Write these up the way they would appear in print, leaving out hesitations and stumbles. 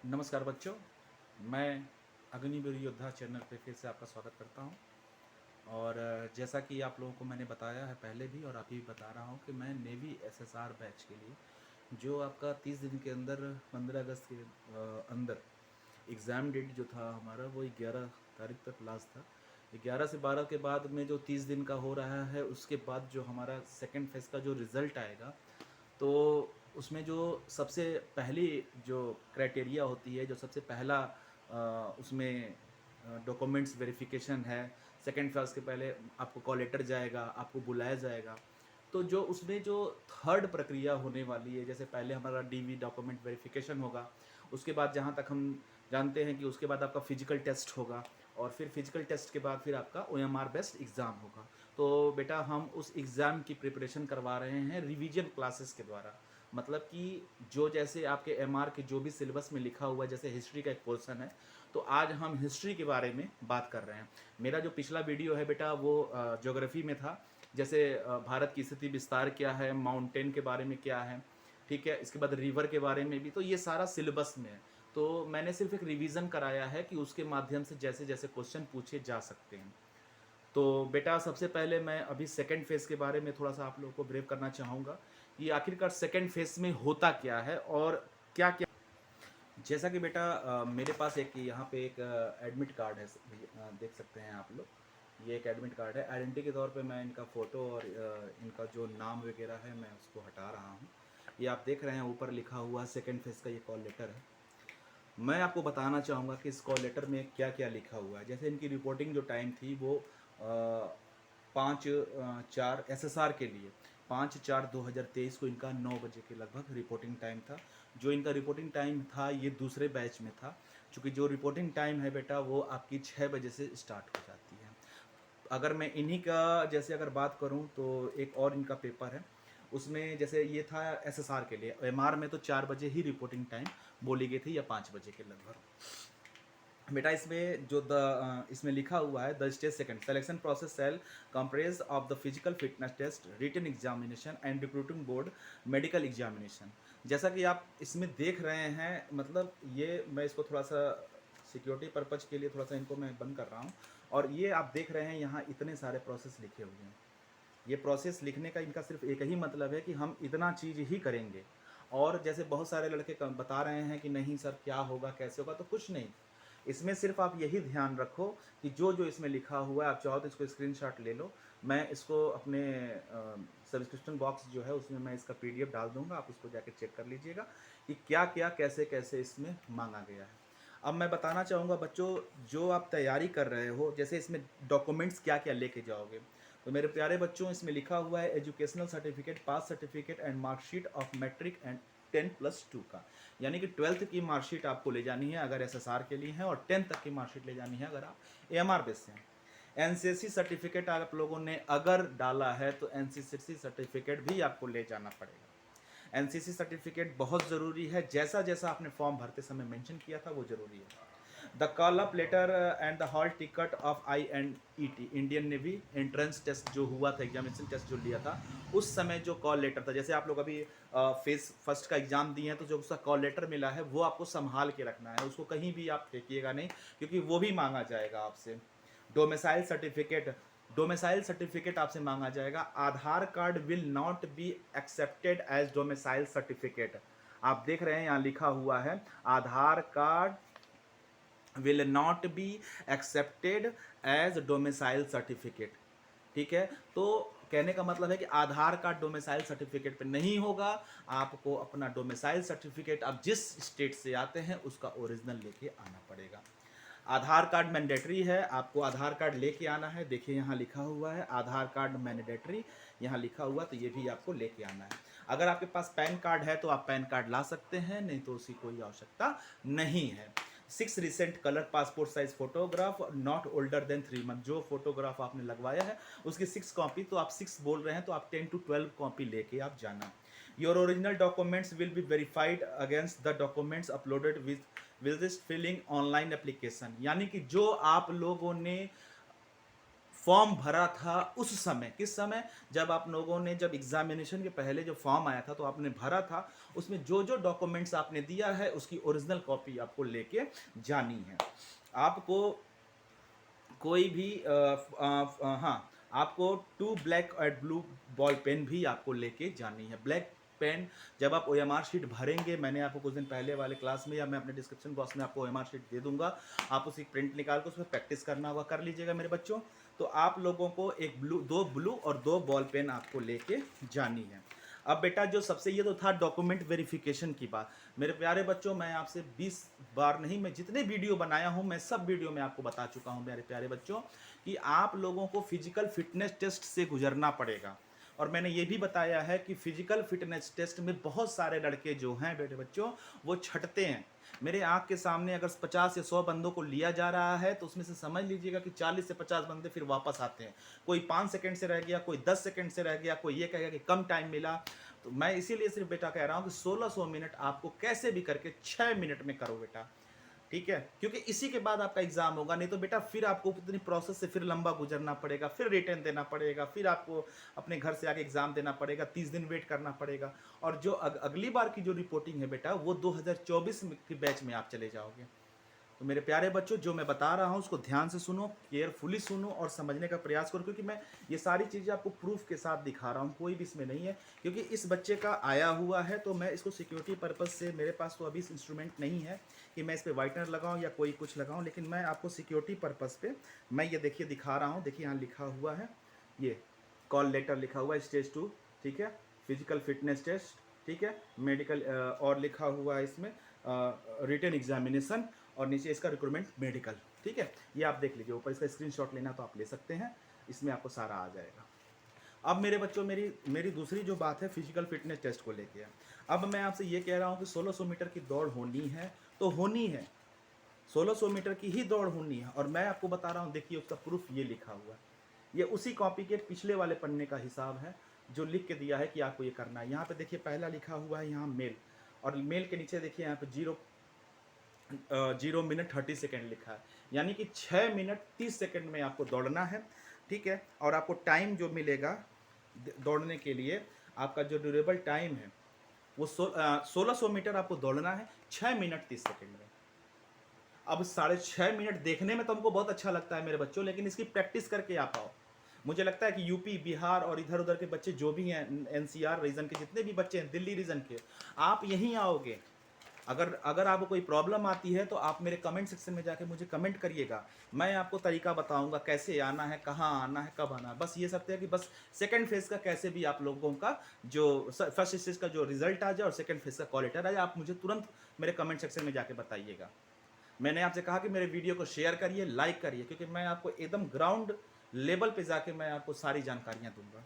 नमस्कार बच्चों, मैं अग्निवीर योद्धा चैनल पे फिर से आपका स्वागत करता हूँ। और जैसा कि आप लोगों को मैंने बताया है पहले भी और अभी भी बता रहा हूँ कि मैं नेवी एसएसआर बैच के लिए जो आपका 30 दिन के अंदर 15 अगस्त के अंदर एग्ज़ाम डेट जो था हमारा वो 11 तारीख तक लास्ट था। 11 से 12 के बाद में जो 30 दिन का हो रहा है, उसके बाद जो हमारा सेकेंड फेज़ का जो रिज़ल्ट आएगा, तो उसमें जो सबसे पहली जो क्राइटेरिया होती है, जो सबसे पहला उसमें डॉक्यूमेंट्स वेरिफिकेशन है। सेकंड फेज़ के पहले आपको कॉल लेटर जाएगा, आपको बुलाया जाएगा। तो जो उसमें जो थर्ड प्रक्रिया होने वाली है, जैसे पहले हमारा डीवी डॉक्यूमेंट वेरिफिकेशन होगा, उसके बाद जहाँ तक हम जानते हैं कि उसके बाद आपका फिजिकल टेस्ट होगा, और फिर फिजिकल टेस्ट के बाद फिर आपका ओएमआर बेस्ड एग्ज़ाम होगा। तो बेटा हम उस एग्ज़ाम की प्रिपरेशन करवा रहे हैं रिवीजन क्लासेस के द्वारा। मतलब कि जो जैसे आपके एमआर के जो भी सिलेबस में लिखा हुआ है, जैसे हिस्ट्री का एक पोर्शन है, तो आज हम हिस्ट्री के बारे में बात कर रहे हैं। मेरा जो पिछला वीडियो है बेटा वो ज्योग्राफी में था। जैसे भारत की स्थिति विस्तार क्या है, माउंटेन के बारे में क्या है, ठीक है, इसके बाद रिवर के बारे में भी, तो ये सारा सिलेबस में है। तो मैंने सिर्फ एक रिवीजन कराया है कि उसके माध्यम से जैसे जैसे क्वेश्चन पूछे जा सकते हैं। तो बेटा सबसे पहले मैं अभी सेकंड फेज़ के बारे में थोड़ा-सा आप लोगों को ब्रीफ करना चाहूँगा कि आखिरकार सेकंड फेज़ में होता क्या है और क्या-क्या। जैसा कि बेटा मेरे पास एक यहाँ पे एक एडमिट कार्ड है, देख सकते हैं आप लोग। ये एक एडमिट कार्ड है। आइडेंटिटी के तौर पे मैं इनका फ़ोटो और इनका जो नाम वगैरह है मैं उसको हटा रहा हूँ। ये आप देख रहे हैं ऊपर लिखा हुआ सेकंड फेज़ का ये कॉल लेटर है। मैं आपको बताना चाहूँगा कि इस कॉल लेटर में क्या-क्या लिखा हुआ है। जैसे इनकी रिपोर्टिंग जो टाइम थी वो 5/4 एसएसआर के लिए 5/4/2023 को इनका 9 बजे के लगभग रिपोर्टिंग टाइम था। जो इनका रिपोर्टिंग टाइम था ये दूसरे बैच में था, चूँकि जो रिपोर्टिंग टाइम है बेटा वो आपकी 6 बजे से स्टार्ट हो जाती है। अगर मैं इन्हीं का जैसे अगर बात करूँ तो एक और इनका पेपर है, उसमें जैसे ये था एसएसआर के लिए, एमआर में तो 4 बजे ही रिपोर्टिंग टाइम बोली गई थी या 5 बजे के लगभग। बेटा इसमें जो इसमें लिखा हुआ है the stage second selection process shall comprise of the physical fitness test written examination and recruiting board medical examination. जैसा कि आप इसमें देख रहे हैं, मतलब ये मैं इसको थोड़ा सा सिक्योरिटी पर्पज के लिए थोड़ा सा इनको मैं बंद कर रहा हूँ। और ये आप देख रहे हैं यहाँ इतने सारे प्रोसेस लिखे हुए हैं। ये प्रोसेस लिखने का इनका सिर्फ एक ही मतलब है कि हम इतना चीज़ ही करेंगे। और जैसे बहुत सारे लड़के बता रहे हैं कि नहीं सर क्या होगा कैसे होगा, तो कुछ नहीं। इसमें सिर्फ आप यही ध्यान रखो कि जो जो इसमें लिखा हुआ है, आप चाहो तो इसको स्क्रीनशॉट ले लो। मैं इसको अपने सब्सक्रिप्शन बॉक्स जो है उसमें मैं इसका पीडीएफ डाल दूंगा, आप उसको जाके चेक कर लीजिएगा कि क्या क्या कैसे कैसे इसमें मांगा गया है। अब मैं बताना चाहूँगा बच्चों, जो आप तैयारी कर रहे हो, जैसे इसमें डॉक्यूमेंट्स क्या क्या लेके जाओगे, तो मेरे प्यारे बच्चों इसमें लिखा हुआ है educational certificate, pass certificate and marksheet of matric and 10+2 का, यानी कि 12th की मार्कशीट आपको ले जानी है अगर एसएसआर के लिए है, और 10th तक की मार्कशीट ले जानी है अगर आप एएमआर बेस से हैं। एनसीसी सर्टिफिकेट आप लोगों ने अगर डाला है तो एनसीसी सर्टिफिकेट भी आपको ले जाना पड़ेगा। एनसीसी सर्टिफिकेट बहुत ज़रूरी है, जैसा जैसा आपने फॉर्म भरते समय मेंशन किया था वो ज़रूरी है। The call up letter and the hall ticket of INET Indian navy entrance test जो हुआ था, एग्जामिनेशन टेस्ट जो लिया था, उस समय जो कॉल लेटर था, जैसे आप लोग अभी फेज फर्स्ट का एग्जाम दिए हैं तो जो उसका कॉल लेटर मिला है वो आपको संभाल के रखना है, उसको कहीं भी आप फेंकिएगा नहीं, क्योंकि वो भी मांगा जाएगा आपसे। डोमिसाइल सर्टिफिकेट, डोमिसाइल सर्टिफिकेट आपसे मांगा जाएगा। Aadhaar card will not be accepted as domicile certificate. आप देख रहे हैं यहाँ लिखा हुआ है Aadhaar card will not be accepted as domicile certificate। ठीक है, तो कहने का मतलब है कि आधार कार्ड डोमिसाइल सर्टिफिकेट पे नहीं होगा। आपको अपना डोमिसाइल सर्टिफिकेट, आप जिस स्टेट से आते हैं उसका ओरिजिनल लेके आना पड़ेगा। आधार कार्ड मैंडेटरी है, आपको आधार कार्ड लेके आना है। देखिए यहाँ लिखा हुआ है आधार कार्ड मैंडेटरी, यहाँ लिखा हुआ, तो ये भी आपको लेके आना है। अगर आपके पास पैन कार्ड है तो आप पैन कार्ड ला सकते हैं, नहीं तो उसकी कोई आवश्यकता नहीं है। 6 recent colour passport size photograph not older than 3 month, जो फोटोग्राफ आपने लगवाया है उसकी 6 कॉपी, तो आप 6 बोल रहे हैं तो आप 10 to 12 कॉपी लेके आप जाना। Your original documents will be verified against the documents uploaded with this filling online application, यानी कि जो आप लोगों ने फॉर्म भरा था उस समय, किस समय, जब आप लोगों ने जब एग्जामिनेशन के पहले जो फॉर्म आया था तो आपने भरा था, उसमें जो जो डॉक्यूमेंट्स आपने दिया है उसकी ओरिजिनल कॉपी आपको लेके जानी है। आपको कोई भी हाँ, आपको 2 ब्लैक और ब्लू बॉल पेन भी आपको लेके जानी है। ब्लैक पेन जब आप ओएमआर शीट भरेंगे, मैंने आपको कुछ दिन पहले वाले क्लास में या मैं अपने डिस्क्रिप्शन बॉक्स में आपको ओएमआर शीट दे दूंगा, आप उसी प्रिंट निकाल कर उसमें प्रैक्टिस करना होगा, कर लीजिएगा मेरे बच्चों। तो आप लोगों को एक दो ब्लू और 2 बॉल पेन आपको लेके जानी है। अब बेटा जो सबसे, ये तो था डॉक्यूमेंट वेरिफिकेशन की बात। मेरे प्यारे बच्चों, मैं आपसे 20 बार नहीं, मैं जितने वीडियो बनाया हूं मैं सब वीडियो में आपको बता चुका हूं मेरे प्यारे बच्चों कि आप लोगों को फिजिकल फिटनेस टेस्ट से गुजरना पड़ेगा। और मैंने ये भी बताया है कि फिजिकल फिटनेस टेस्ट में बहुत सारे लड़के जो हैं बेटे बच्चों वो छटते हैं। मेरे आंख के सामने अगर 50 या 100 बंदों को लिया जा रहा है तो उसमें से समझ लीजिएगा कि 40 से 50 बंदे फिर वापस आते हैं। कोई 5 सेकंड से रह गया, कोई 10 सेकंड से रह गया, कोई ये कहेगा कि कम टाइम मिला। तो मैं इसीलिए सिर्फ बेटा कह रहा हूं कि 1600 मिनट आपको कैसे भी करके 6 मिनट में करो बेटा, ठीक है, क्योंकि इसी के बाद आपका एग्जाम होगा। नहीं तो बेटा फिर आपको कितनी प्रोसेस से फिर लंबा गुजरना पड़ेगा, फिर रिटर्न देना पड़ेगा, फिर आपको अपने घर से आके एग्जाम देना पड़ेगा, 30 दिन वेट करना पड़ेगा। और जो अगली बार की जो रिपोर्टिंग है बेटा वो 2024 की बैच में आप चले जाओगे। तो मेरे प्यारे बच्चों, जो मैं बता रहा हूँ उसको ध्यान से सुनो, केयरफुली सुनो और समझने का प्रयास करो, क्योंकि मैं ये सारी चीज़ें आपको प्रूफ के साथ दिखा रहा हूँ, कोई भी इसमें नहीं है। क्योंकि इस बच्चे का आया हुआ है तो मैं इसको सिक्योरिटी पर्पज़ से, मेरे पास तो अभी इंस्ट्रूमेंट नहीं है कि मैं इस पर वाइटनर लगाऊँ या कोई कुछ लगाऊँ, लेकिन मैं आपको सिक्योरिटी पर्पज़ पे मैं ये देखिए दिखा रहा हूँ। देखिए यहाँ लिखा हुआ है, ये कॉल लेटर लिखा हुआ है स्टेज 2, ठीक है, फिजिकल फिटनेस टेस्ट, ठीक है, मेडिकल, और लिखा हुआ है इसमें रिटन एग्जामिनेशन, और नीचे इसका रिक्रूटमेंट मेडिकल, ठीक है। ये आप देख लीजिए, ऊपर इसका स्क्रीनशॉट लेना तो आप ले सकते हैं, इसमें आपको सारा आ जाएगा। अब मेरे बच्चों, मेरी दूसरी जो बात है फिजिकल फिटनेस टेस्ट को लेके है। अब मैं आपसे ये कह रहा हूँ कि 1600 मीटर की दौड़ होनी है तो होनी है, 1600 मीटर की ही दौड़ होनी है। और मैं आपको बता रहा हूँ, देखिए उसका प्रूफ ये लिखा हुआ है, ये उसी कॉपी के पिछले वाले पन्ने का हिसाब है जो लिख के दिया है कि आपको ये करना है। यहाँ पे देखिए पहला लिखा हुआ है यहाँ मेल, और मेल के नीचे देखिए यहाँ पे 0 मिनट 30 सेकेंड लिखा है, यानी कि 6 मिनट 30 सेकेंड में आपको दौड़ना है, ठीक है। और आपको टाइम जो मिलेगा दौड़ने के लिए, आपका जो ड्यूरेबल टाइम है वो 1600 मीटर आपको दौड़ना है 6 मिनट 30 सेकेंड में। अब 6.5 मिनट देखने में तो हमको बहुत अच्छा लगता है मेरे बच्चों, लेकिन इसकी प्रैक्टिस करके आप आओ। मुझे लगता है कि यूपी, बिहार और इधर उधर के बच्चे जो भी हैं, एनसीआर रीजन के जितने भी बच्चे हैं, दिल्ली रीजन के, आप यहीं आओगे। अगर आपको कोई प्रॉब्लम आती है तो आप मेरे कमेंट सेक्शन में जाके मुझे कमेंट करिएगा, मैं आपको तरीका बताऊंगा कैसे आना है, कहाँ आना है, कब आना है। बस ये सकते हैं कि बस सेकंड फेज का कैसे भी आप लोगों का जो फर्स्ट स्टेज का जो रिजल्ट आ जाए और सेकंड फेज का कॉल लेटर आ जाए, आप मुझे तुरंत मेरे कमेंट सेक्शन में जाके बताइएगा। मैंने आपसे कहा कि मेरे वीडियो को शेयर करिए, लाइक करिए, क्योंकि मैं आपको एकदम ग्राउंड लेवल पे जाके मैं आपको सारी जानकारियाँ दूंगा।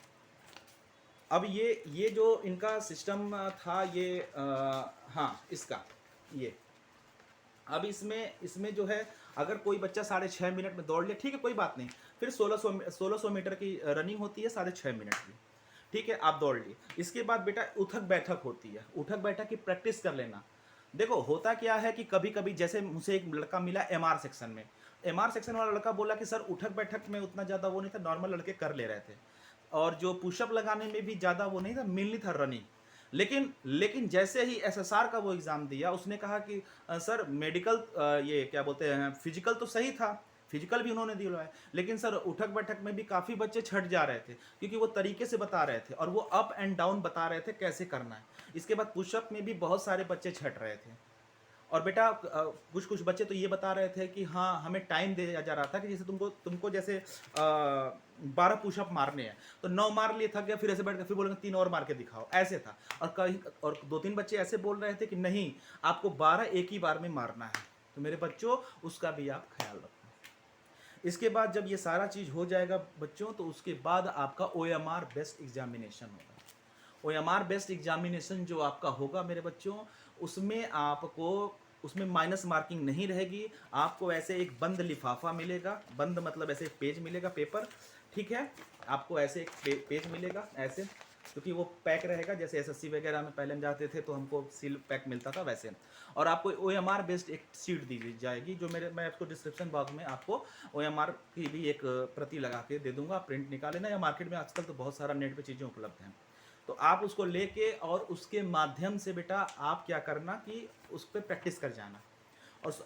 अब ये जो इनका सिस्टम था ये हाँ इसका ये, अब इसमें जो है, अगर कोई बच्चा 6.5 मिनट में दौड़ ले, ठीक है, कोई बात नहीं, फिर 1600 मीटर की रनिंग होती है 6.5 मिनट की, ठीक है, आप दौड़ लिए। इसके बाद बेटा उठक बैठक होती है, उठक बैठक की प्रैक्टिस कर लेना। देखो होता क्या है कि कभी कभी, जैसे मुझे एक लड़का मिला एमआर सेक्शन में, एमआर सेक्शन वाला लड़का बोला कि सर उठक बैठक में उतना ज़्यादा वो नहीं था, नॉर्मल लड़के कर ले रहे थे, और जो पुशअप लगाने में भी ज़्यादा वो नहीं था, मेनली था रनिंग। लेकिन जैसे ही एसएसआर का वो एग्ज़ाम दिया, उसने कहा कि सर मेडिकल, ये क्या बोलते हैं, फिजिकल तो सही था, फिजिकल भी उन्होंने दिलवाया, लेकिन सर उठक बैठक में भी काफ़ी बच्चे छट जा रहे थे, क्योंकि वो तरीके से बता रहे थे और वो अप एंड डाउन बता रहे थे कैसे करना है। इसके बाद पुशअप में भी बहुत सारे बच्चे छट रहे थे। और बेटा कुछ कुछ बच्चे तो ये बता रहे थे कि हाँ हमें टाइम दिया जा रहा था कि जैसे तुमको जैसे 12 पुशअप मारने हैं तो 9 मार लिए, थक गया, फिर ऐसे बैठ के फिर बोलेंगे 3 और मार के दिखाओ, ऐसे था। और कहीं और 2-3 बच्चे ऐसे बोल रहे थे कि नहीं आपको 12 एक ही बार में मारना है। तो मेरे बच्चों उसका भी आप ख्याल रखो। इसके बाद जब ये सारा चीज़ हो जाएगा बच्चों, तो उसके बाद आपका OMR बेस्ड एग्जामिनेशन होगा। OMR बेस्ड एग्जामिनेशन जो आपका होगा मेरे बच्चों, उसमें माइनस मार्किंग नहीं रहेगी। आपको ऐसे एक बंद लिफाफा मिलेगा, बंद मतलब ऐसे एक पेज मिलेगा, पेपर, ठीक है, आपको ऐसे एक पेज मिलेगा ऐसे, क्योंकि वो पैक रहेगा, जैसे एसएससी वगैरह में पहले हम जाते थे तो हमको सील पैक मिलता था वैसे। और आपको ओएमआर बेस्ड एक शीट दी जाएगी, जो मैं आपको डिस्क्रिप्शन बॉक्स में आपको ओएमआर की भी एक प्रति लगा के दे दूंगा, प्रिंट निकाल लेना, या मार्केट में आजकल तो बहुत सारा नेट पे चीज़ें उपलब्ध हैं। तो आप उसको लेके और उसके माध्यम से बेटा आप क्या करना कि उस पर प्रैक्टिस कर जाना।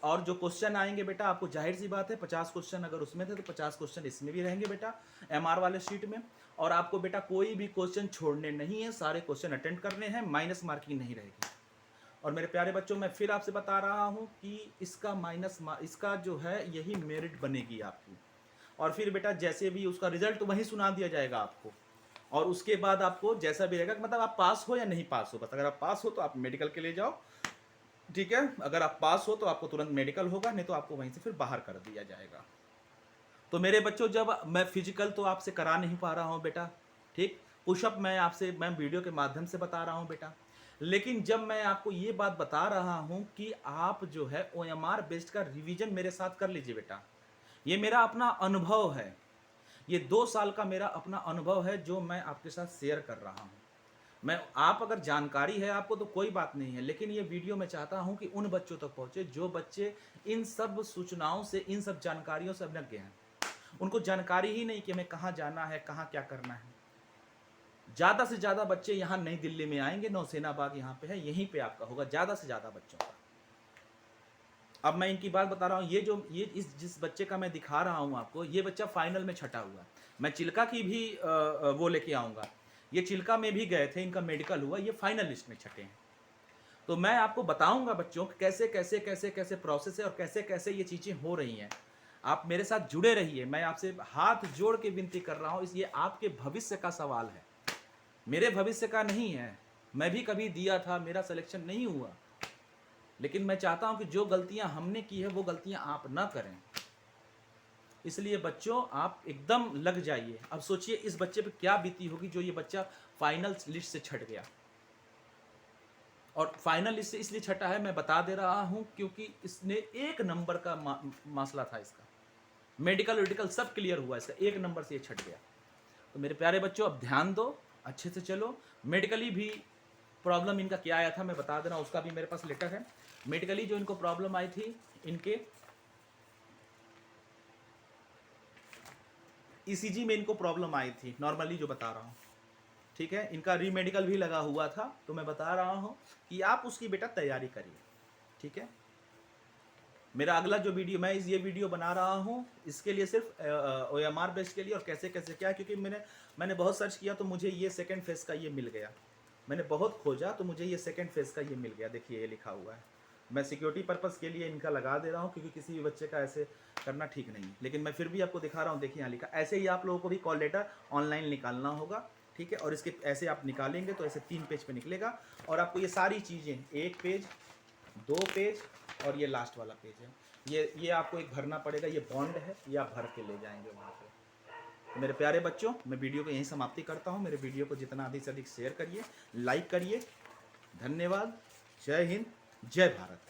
और जो क्वेश्चन आएंगे बेटा, आपको जाहिर सी बात है 50 क्वेश्चन अगर उसमें थे तो 50 क्वेश्चन इसमें भी रहेंगे बेटा, एमआर वाले शीट में। और आपको बेटा कोई भी क्वेश्चन छोड़ने नहीं है, सारे क्वेश्चन अटेंड करने हैं, माइनस मार्किंग नहीं रहेगी। और मेरे प्यारे बच्चों, मैं फिर आपसे बता रहा हूँ कि इसका जो है यही मेरिट बनेगी आपकी। और फिर बेटा जैसे भी उसका रिजल्ट वहीं सुना दिया जाएगा आपको, और उसके बाद आपको जैसा भी रहेगा, मतलब आप पास हो या नहीं पास हो, बस अगर आप पास हो तो आप मेडिकल के लिए जाओ, ठीक है। अगर आप पास हो तो आपको तुरंत मेडिकल होगा, नहीं तो आपको वहीं से फिर बाहर कर दिया जाएगा। तो मेरे बच्चों, जब मैं फिजिकल तो आपसे करा नहीं पा रहा हूँ बेटा, ठीक, पुशअप मैं वीडियो के माध्यम से बता रहा हूँ बेटा, लेकिन जब मैं आपको ये बात बता रहा हूँ कि आप जो है ओएमआर बेस्ड का रिवीजन मेरे साथ कर लीजिए बेटा, ये मेरा अपना अनुभव है, ये 2 साल का मेरा अपना अनुभव है जो मैं आपके साथ शेयर कर रहा हूँ। आप अगर जानकारी है आपको तो कोई बात नहीं है, लेकिन ये वीडियो मैं चाहता हूं कि उन बच्चों तक पहुंचे जो बच्चे इन सब सूचनाओं से, इन सब जानकारियों से अनज्ञ हैं, उनको जानकारी ही नहीं कि हमें कहाँ जाना है, कहाँ क्या करना है। ज़्यादा से ज़्यादा बच्चे यहाँ नई दिल्ली में आएंगे, नौसेना बाग यहाँ पे है, यहीं पे आपका होगा ज़्यादा से ज़्यादा बच्चों का। अब मैं इनकी बात बता रहा हूँ, जिस बच्चे का मैं दिखा रहा हूँ आपको, ये बच्चा फाइनल में छठा हुआ। मैं चिल्का की भी वो लेके आऊँगा, ये चिल्का में भी गए थे, इनका मेडिकल हुआ, ये फाइनल लिस्ट में छठे हैं। तो मैं आपको बताऊंगा बच्चों कैसे कैसे कैसे कैसे प्रोसेस है और कैसे कैसे ये चीज़ें हो रही हैं। आप मेरे साथ जुड़े रहिए, मैं आपसे हाथ जोड़ के विनती कर रहा हूँ, इसलिए आपके भविष्य का सवाल है, मेरे भविष्य का नहीं है। मैं भी कभी दिया था, मेरा सिलेक्शन नहीं हुआ, लेकिन मैं चाहता हूँ कि जो गलतियाँ हमने की है वो गलतियाँ आप ना करें। इसलिए बच्चों आप एकदम लग जाइए। अब सोचिए इस बच्चे पे क्या बीती होगी जो ये बच्चा फाइनल लिस्ट से छट गया। और फाइनल लिस्ट से इसलिए छटा है, मैं बता दे रहा हूं, क्योंकि इसने 1 नंबर का मसला था इसका, मेडिकल सब क्लियर हुआ, इसका 1 नंबर से ये छट गया। तो मेरे प्यारे बच्चों अब ध्यान दो, अच्छे से चलो। मेडिकली भी प्रॉब्लम इनका क्या आया था मैं बता दे रहा हूँ, उसका भी मेरे पास लेटर है। मेडिकली जो इनको प्रॉब्लम आई थी, इनके ईसीजी में इनको प्रॉब्लम आई थी, नॉर्मली जो बता रहा हूँ, ठीक है। इनका रीमेडिकल भी लगा हुआ था, तो मैं बता रहा हूँ कि आप उसकी बेटा तैयारी करिए, ठीक है। मेरा अगला जो वीडियो, मैं ये वीडियो बना रहा हूँ इसके लिए सिर्फ ओएमआर बेस्ड के लिए, और कैसे कैसे क्या, क्योंकि मैंने बहुत सर्च किया तो मुझे ये सेकंड फेज का ये मिल गया, मैंने बहुत खोजा तो मुझे ये सेकंड फेज का ये मिल गया। देखिए ये लिखा हुआ है, मैं सिक्योरिटी पर्पज़ के लिए इनका लगा दे रहा हूँ, क्योंकि किसी भी बच्चे का ऐसे करना ठीक नहीं, लेकिन मैं फिर भी आपको दिखा रहा हूँ। देखिए यहाँ लिखा, ऐसे ही आप लोगों को भी कॉल लेटर ऑनलाइन निकालना होगा, ठीक है। और इसके ऐसे आप निकालेंगे तो ऐसे 3 पेज पे निकलेगा, और आपको ये सारी चीज़ें 1 पेज, 2 पेज और ये लास्ट वाला पेज है, ये आपको एक भरना पड़ेगा, ये बॉन्ड है, ये आप भर के ले जाएंगे वहाँ पे। तो मेरे प्यारे बच्चों, मैं वीडियो को यहीं समाप्ति करता हूँ। मेरे वीडियो को जितना अधिक से अधिक शेयर करिए, लाइक करिए। धन्यवाद। जय हिंद, जय भारत।